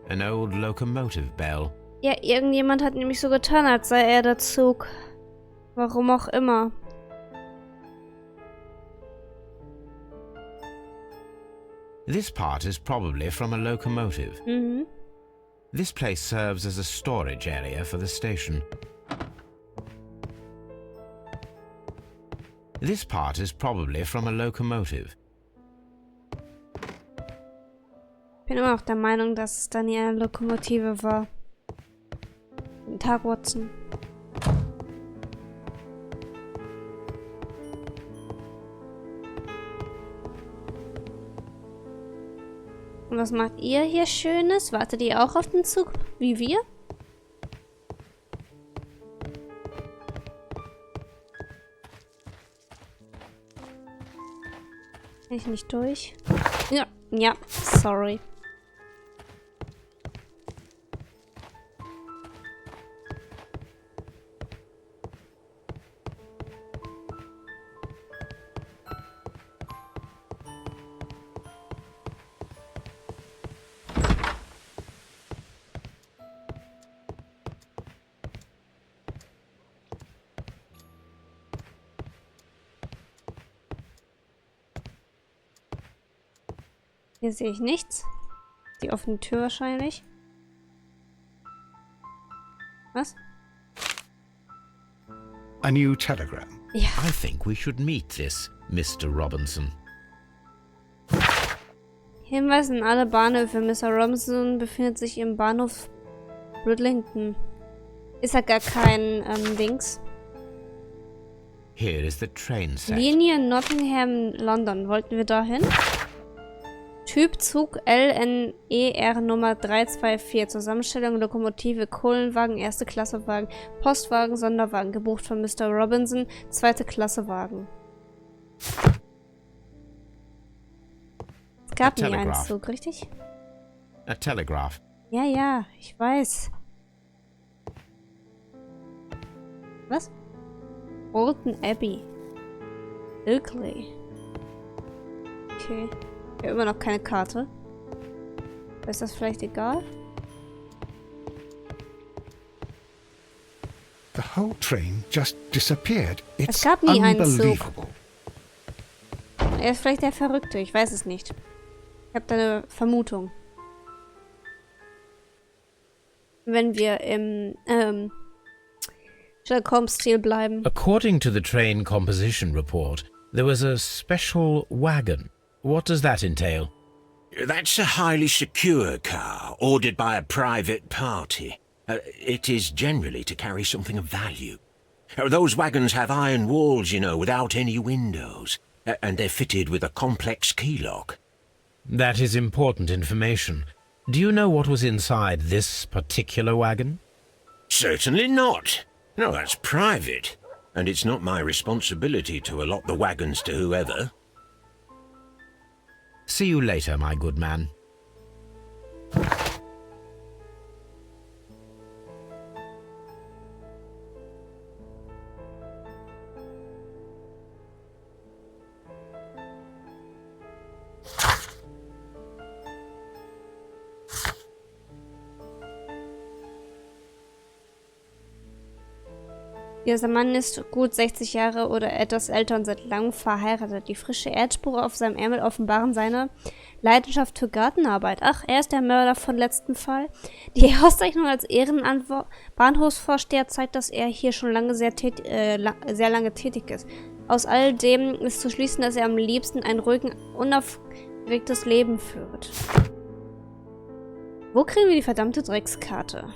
An old locomotive bell. Ja, irgendjemand hat nämlich so getan, als sei er der Zug. Warum auch immer. This part is probably from a locomotive. Mhm. This place serves as a storage area for the station. This part is probably from a locomotive. Ich bin immer noch der Meinung, dass es dann eher eine Lokomotive war. Guten Tag, Watson. Und was macht ihr hier Schönes? Wartet ihr auch auf den Zug, wie wir? Kann ich nicht durch? Ja, sorry. Hier sehe ich nichts. Die offene Tür wahrscheinlich. Was? A new telegram. Ja. I think we should meet this Mr. Robinson. Hinweis an alle Bahnhöfe. Mr. Robinson befindet sich im Bahnhof Bridlington. Ist ja gar kein Dings. Here is the train set. Linie Nottingham, London. Wollten wir dahin? Typ Zug LNER Nummer 324. Zusammenstellung Lokomotive, Kohlenwagen, erste Klasse Wagen, Postwagen, Sonderwagen. Gebucht von Mr. Robinson, zweite Klasse Wagen. Es gab nie einen Zug, richtig? A telegraph. Ja, ich weiß. Was? Bolton Abbey. Ilkley. Okay. Ich habe immer noch keine Karte. Ist das vielleicht egal? The whole train just disappeared. It's Es gab nie einen Zug. unbelievable. Er ist vielleicht der Verrückte, ich weiß es nicht. Ich habe da eine Vermutung. Wenn wir im Sherlock Holmes-Stil bleiben. According to the train composition report, there was a special wagon. What does that entail? That's a highly secure car, ordered by a private party. It is generally to carry something of value. Those wagons have iron walls, you know, without any windows. And they're fitted with a complex key lock. That is important information. Do you know what was inside this particular wagon? Certainly not. No, that's private. And it's not my responsibility to allot the wagons to whoever. See you later, my good man. Dieser Mann ist gut 60 Jahre oder etwas älter und seit langem verheiratet. Die frische Erdspur auf seinem Ärmel offenbaren seine Leidenschaft für Gartenarbeit. Ach, er ist der Mörder von letzten Fall. Die Auszeichnung als Bahnhofsvorsteher zeigt, dass er hier schon lange sehr lange tätig ist. Aus all dem ist zu schließen, dass er am liebsten ein ruhiges, unaufgeregtes Leben führt. Wo kriegen wir die verdammte Dreckskarte?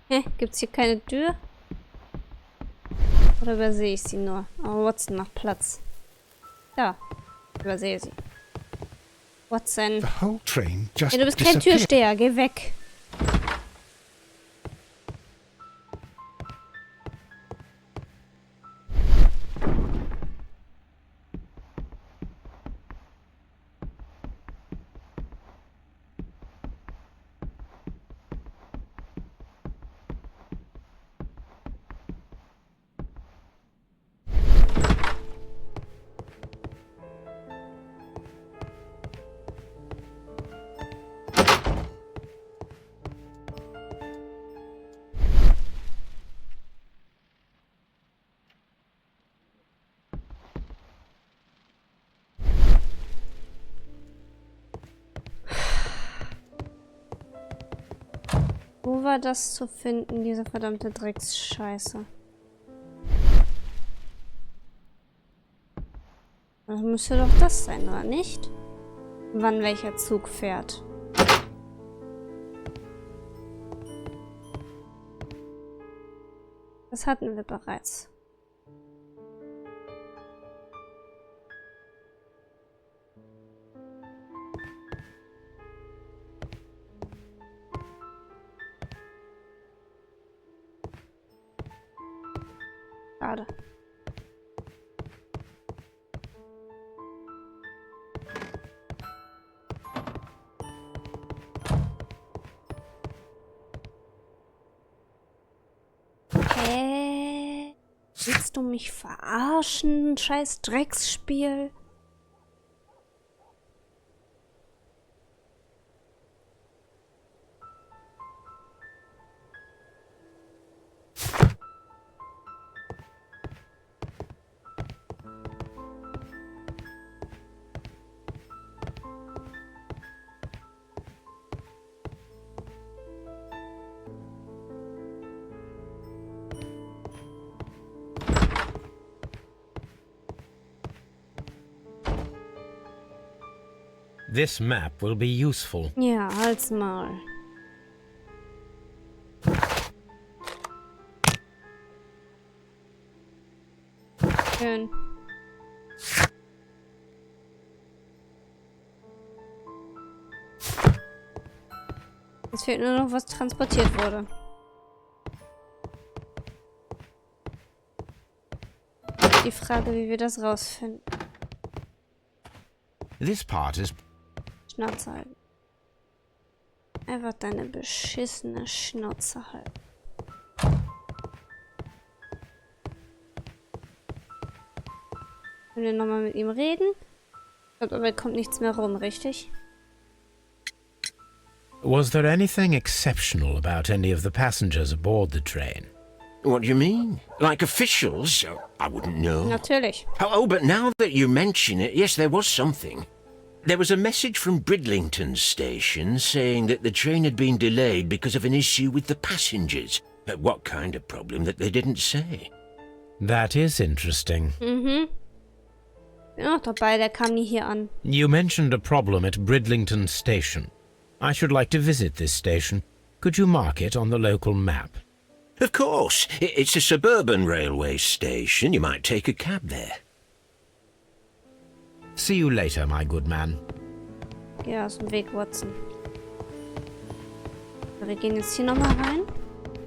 Hä? Gibt's hier keine Tür? Oder übersehe ich sie nur? Oh, Watson macht Platz. Da. Übersehe sie. Watson. The whole train just Ja, du bist kein disappeared. Türsteher. Geh weg. Wo war das zu finden, diese verdammte Drecksscheiße? Das müsste doch das sein, oder nicht? Wann welcher Zug fährt. Das hatten wir bereits. Schade. Willst du mich verarschen? Scheiß Drecksspiel. This map will be useful. Ja, halt's mal. Schön. Es fehlt nur noch, was transportiert wurde. Die Frage, wie wir das rausfinden. This part is... Schnauze halten. Einfach deine beschissene Schnauze halten. Können wir nochmal mit ihm reden? Ich glaube, aber kommt nichts mehr rum, richtig? Was there anything exceptional about any of the passengers aboard the train? What do you mean? Like officials? Oh, I wouldn't know. Natürlich. Oh, but now that you mention it, yes, there was something. There was a message from Bridlington Station saying that the train had been delayed because of an issue with the passengers. What kind of problem that they didn't say? That is interesting. Mhm. Bin auch dabei, der kam nie hier an. You mentioned a problem at Bridlington Station. I should like to visit this station. Could you mark it on the local map? Of course. It's a suburban railway station. You might take a cab there. See you later, my good man. Geh aus dem Weg, Watson. So, wir gehen jetzt hier nochmal rein.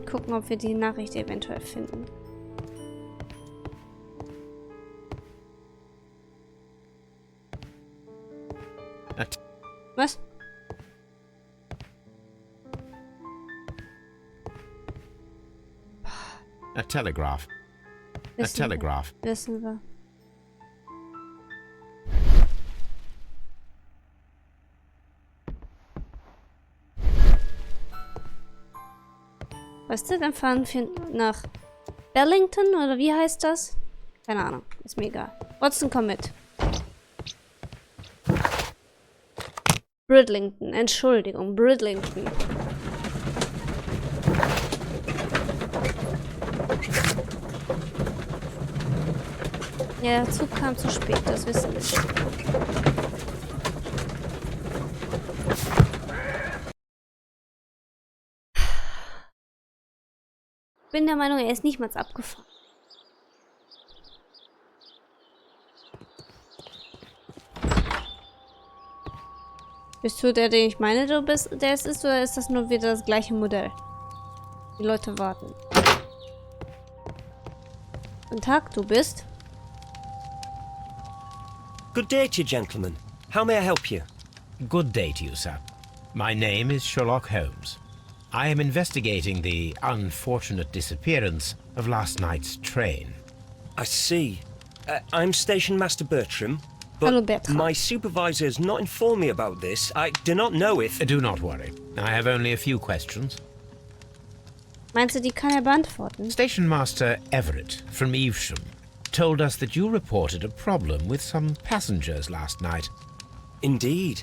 Gucken, ob wir die Nachricht eventuell finden. Was? A telegraph. A telegraph. Wissen wir. Weißt du, dann fahren wir nach Bellington oder wie heißt das? Keine Ahnung, ist mir egal. Watson, komm mit. Bridlington, Entschuldigung, Bridlington. Ja, der Zug kam zu spät, das wissen wir schon. Bin der Meinung, er ist nicht mal abgefahren. Bist du der, den ich meine, du bist, der es ist, oder ist das nur wieder das gleiche Modell? Die Leute warten. Guten Tag, du bist? Good day to you, gentlemen. How may I help you? Good day to you, sir. My name is Sherlock Holmes. I am investigating the unfortunate disappearance of last night's train. I see. I'm Station Master Bertram, Hello, but Bertram. my supervisor has not informed me about this. I do not know if... Do not worry. I have only a few questions. Meinst du, die kann er beantworten? Station Master Everett from Evesham told us that you reported a problem with some passengers last night. Indeed.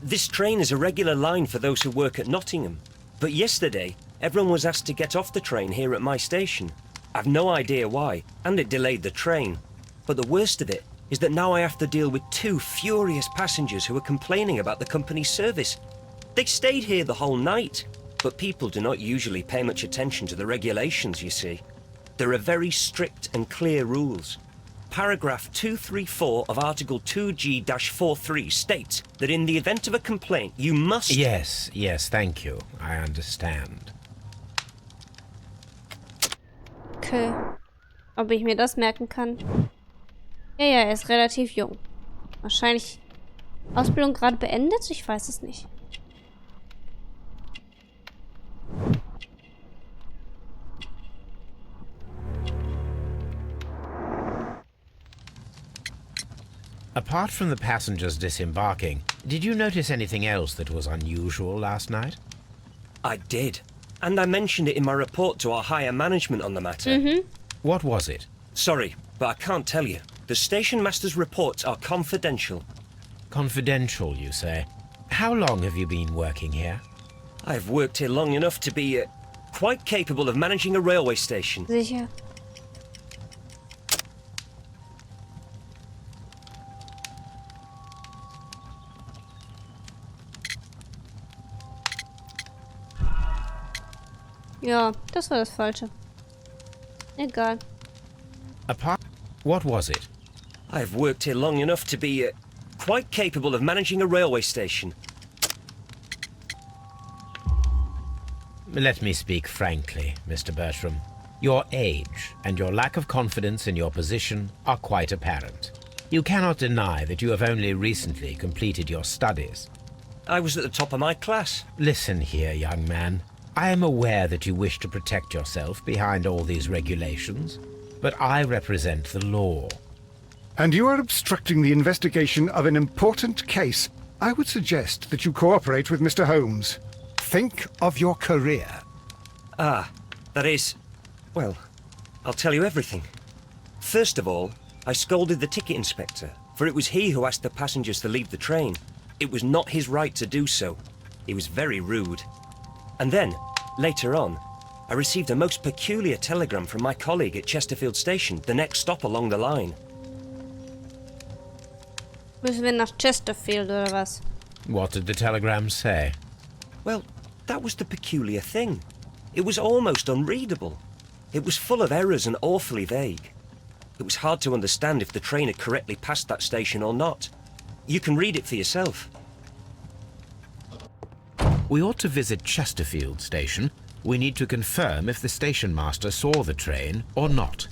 This train is a regular line for those who work at Nottingham. But yesterday, everyone was asked to get off the train here at my station. I've no idea why, and it delayed the train. But the worst of it is that now I have to deal with 2 furious passengers who are complaining about the company's service. They stayed here the whole night, but people do not usually pay much attention to the regulations, you see. There are very strict and clear rules. Paragraph 234 of Article 2G-43 states that in the event of a complaint, you must... Yes, thank you. I understand. Okay. Ob ich mir das merken kann? Ja, er ist relativ jung. Wahrscheinlich Ausbildung gerade beendet? Ich weiß es nicht. Apart from the passengers disembarking, did you notice anything else that was unusual last night? I did. And I mentioned it in my report to our higher management on the matter. What was it? Sorry, but I can't tell you. The station master's reports are confidential. Confidential, you say? How long have you been working here? I've worked here long enough to be quite capable of managing a railway station. Sicher. Ja, das war das Falsche. Egal. What was it? I've worked here long enough to be quite capable of managing a railway station. Let me speak frankly, Mr. Bertram. Your age and your lack of confidence in your position are quite apparent. You cannot deny that you have only recently completed your studies. I was at the top of my class. Listen here, young man. I am aware that you wish to protect yourself behind all these regulations, but I represent the law. And you are obstructing the investigation of an important case. I would suggest that you cooperate with Mr. Holmes. Think of your career. Ah, that is... Well, I'll tell you everything. First of all, I scolded the ticket inspector, for it was he who asked the passengers to leave the train. It was not his right to do so. He was very rude. And then, later on, I received a most peculiar telegram from my colleague at Chesterfield Station, the next stop along the line. Müssen wir nach Chesterfield oder was? What did the telegram say? Well, that was the peculiar thing. It was almost unreadable. It was full of errors and awfully vague. It was hard to understand if the train had correctly passed that station or not. You can read it for yourself. We ought to visit Chesterfield Station. We need to confirm if the station master saw the train or not.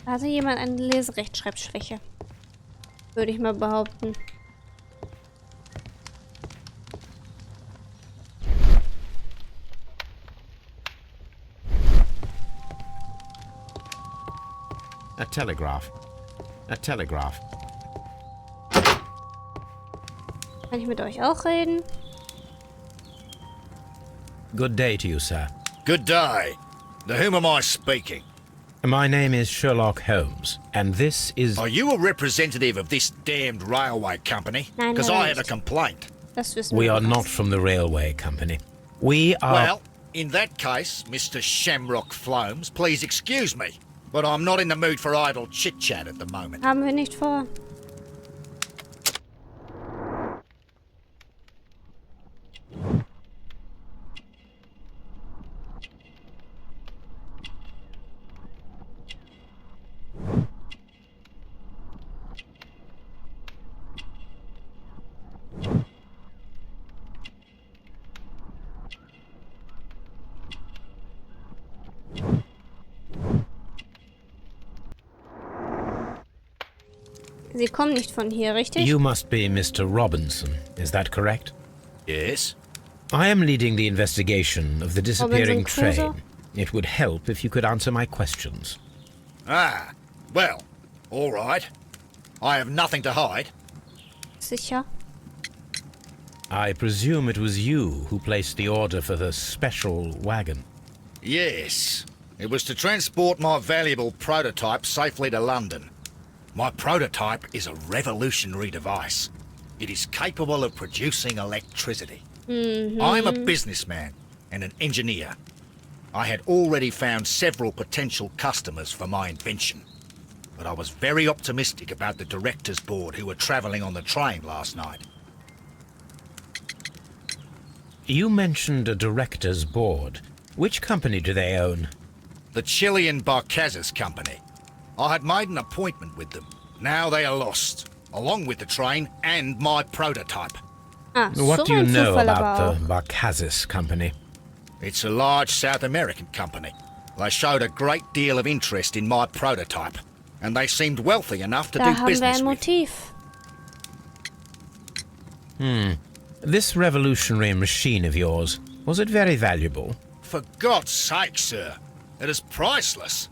Hatte jemand eine Leserechtschreibschwäche? Würde ich mal behaupten. A telegraph. A telegraph. Kann ich mit euch auch reden? Good day to you, sir. Good day. To whom am I speaking? My name is Sherlock Holmes, and this is... Are you a representative of this damned railway company? Nein, Because nein, I have a nicht. complaint. Das wissen We wir are bereits. not from the railway company. We are... Well, in that case, Mr. Shamrock Flomes, please excuse me. but I'm not in the mood for idle chit-chat at the moment. Haben wir nicht vor. Sie kommen nicht von hier, richtig? You must be Mr. Robinson, is that correct? Yes? I am leading the investigation of the disappearing Robinson Crusoe? train. It would help if you could answer my questions. Ah, well, all right. I have nothing to hide. Sicher. I presume it was you who placed the order for the special wagon. Yes. It was to transport my valuable prototype safely to London. My prototype is a revolutionary device. It is capable of producing electricity. I'm a businessman and an engineer. I had already found several potential customers for my invention. But I was very optimistic about the directors' board who were travelling on the train last night. You mentioned a director's board. Which company do they own? The Chilean Barcazes Company. I had made an appointment with them. Now they are lost, along with the train and my prototype. Ah, What so do you ein know Zufall aber about auch. the Barcazes company? It's a large South American company. They showed a great deal of interest in my prototype, and they seemed wealthy enough to Da do haben wir business ein with. Motiv. This revolutionary machine of yours, was it very valuable? For God's sake, sir, it is priceless.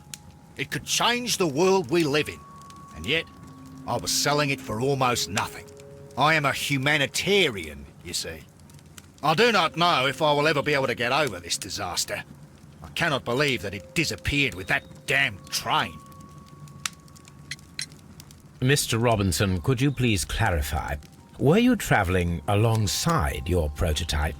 It could change the world we live in, and yet I was selling it for almost nothing. I am a humanitarian, you see. I do not know if I will ever be able to get over this disaster. I cannot believe that it disappeared with that damn train. Mr. Robinson, could you please clarify? Were you traveling alongside your prototype?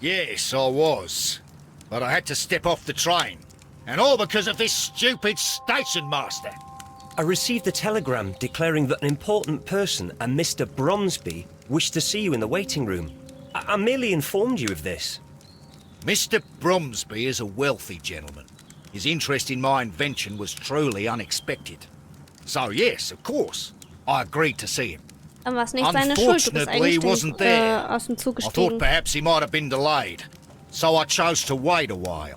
Yes, I was. But I had to step off the train. And all because of this stupid station master. I received a telegram declaring that an important person, a Mr. Bromsby, wished to see you in the waiting room. I merely informed you of this. Mr. Bromsby is a wealthy gentleman. His interest in my invention was truly unexpected. So yes, of course, I agreed to see him. Dann war es nicht seine Schuld. Du bist Unfortunately, he eigentlich wasn't there. aus dem Zug I thought gestiegen. perhaps he might have been delayed, so I chose to wait a while.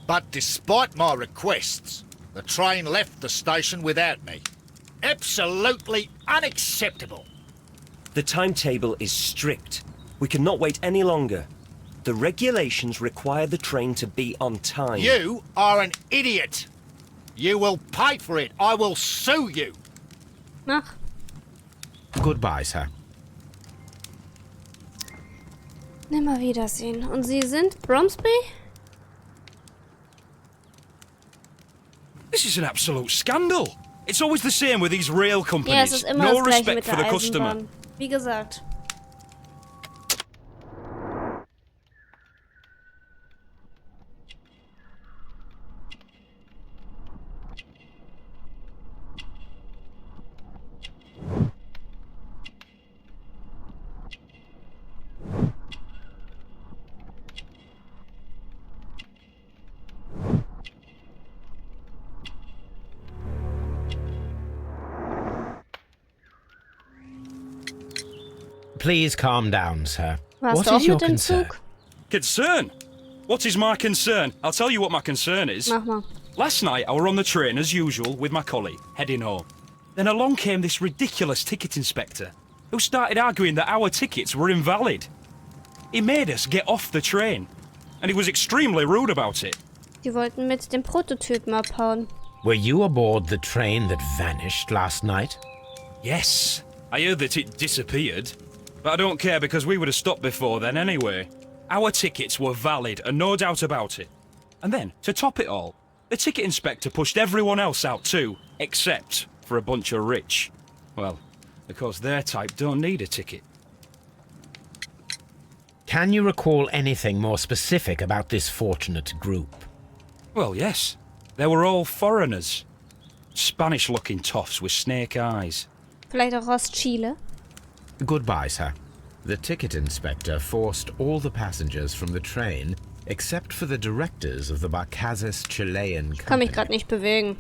But despite my requests, the train left the station without me. Absolutely unacceptable. The timetable is strict. We cannot wait any longer. The regulations require the train to be on time. You are an idiot. You will pay for it. I will sue you. Ach, Goodbye, sir. nimmer wiedersehen. Und Sie sind Bromsby? This is an absolute scandal. It's always the same with these rail Ja, es companies. ist immer No das Gleiche respect mit for der the customer. Eisenbahn. Wie gesagt. Please calm down, sir. Warst What du auch is your mit dem concern? Zug? Concern? What is my concern? I'll tell you what my concern is. Mach mal. Last night I were on the train as usual with my colleague, heading home. Then along came this ridiculous ticket inspector, who started arguing that our tickets were invalid. He made us get off the train, and he was extremely rude about it. Die wollten mit dem Prototypen abhauen. Were you aboard the train that vanished last night? Yes, I heard that it disappeared, but I don't care because we would have stopped before then anyway. Our tickets were valid and no doubt about it. And then, to top it all, the ticket inspector pushed everyone else out too, except for a bunch of rich. Well, because their type don't need a ticket. Can you recall anything more specific about this fortunate group? Well, yes. They were all foreigners. Spanish-looking toffs with snake eyes. Vielleicht auch aus Chile. Goodbye, sir. The ticket inspector forced all the passengers from the train except for the directors of the Barcazes Chilean Kann mich company. gerade nicht bewegen.